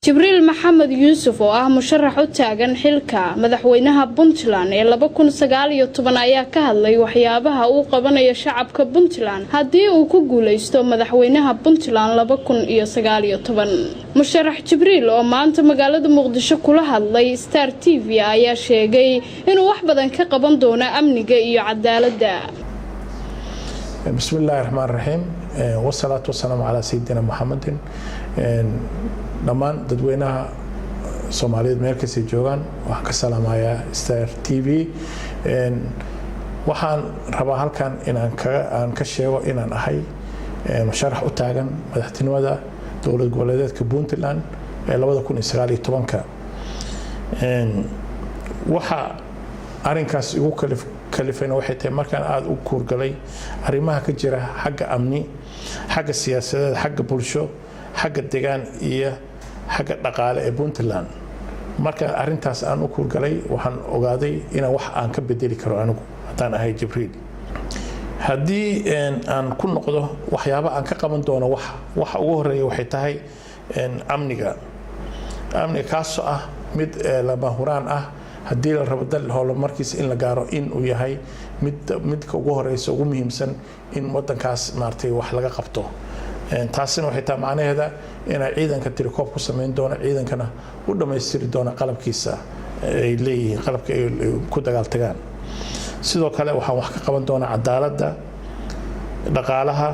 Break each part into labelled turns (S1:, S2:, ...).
S1: Jibriil Maxamed Yuusuf oo ah musharax u taagan xilka madaxweynaha Puntland ee 2019 ayaa ka hadlay waxyaabaha uu qabanayo shacabka Puntland hadii uu ku guuleysto madaxweynaha Puntland 2019. Musharax Jibriil oo maanta magaalada Muqdisho kula hadlay Star TV ayaa sheegay inuu wax badan ka qaban doono amniga iyo cadaaladda.
S2: Bismillahir Rahmanir Rahim. Wassalatu wassalamu ala sayyidina Muhammadin. Dhammaan dadweynaha Soomaaliyeed meel kasta joogan waxaan ka salaamayaa Star TV waxaan rabaa halkan aan ka sheego inaan ahay musharax u taagan madaxtinimada dowlad goboleedka Puntland ee 2019 waxa arinkaas ugu kalifayna waxay tahay markaan aad u kuurgalay arrimaha ka jira xagga amni xagga siyaasadeed xagga bulsho xagga deegaan iyo xagga dhaqaale ee Puntland marka arintaas aan u kuurgalay waxaan ogaaday in wax aan ka bedeli karo anigu hadaan ahay Jibriil hadii aan ku noqdo waxyaabo aan ka qaban doono wax ugu horeeya waxay tahay amniga kaas ah mid lama huraan ah hadii la rabo dal howlo markiis in la gaaro in uu yahay midka ugu horeeyso ugu muhiimsan in wadankaas maartay wax laga qabto taasina waxay tahay macnaheeda in ciidanka tirikoob ku sameyn doona ciidankana u dhameystiri doona qalabkiisa ay leeyihiin qalabka ay ku dagaal tagaan sidoo kale waxaan wax ka qaban doona cadaaladda dhaqaalaha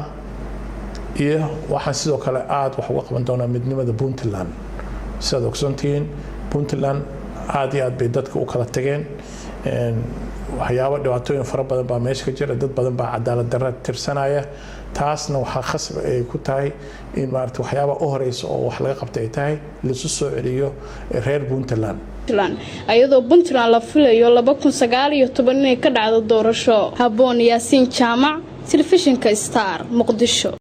S2: iyo waxaan sidoo kale aad wax uga qaban doona midnimada Puntland sidoo ogsoontiin Puntland aad iyo aad bay dadka u kala tageen waxyaabo dhibaatooyin fara badan baa meesha ka jira dad badan baa cadaalad darro tirsanaya taasna waxa khasab ay ku tahay in maartay waxyaabo u horeyso oo wax laga qabtay ay tahay la soo celiyo reer Puntland
S1: ayadoo Puntland la filayo 2019 inay ka dhacdo doorasho Habboon Yaasiin Jaamac telefishinka Star Muqdisho.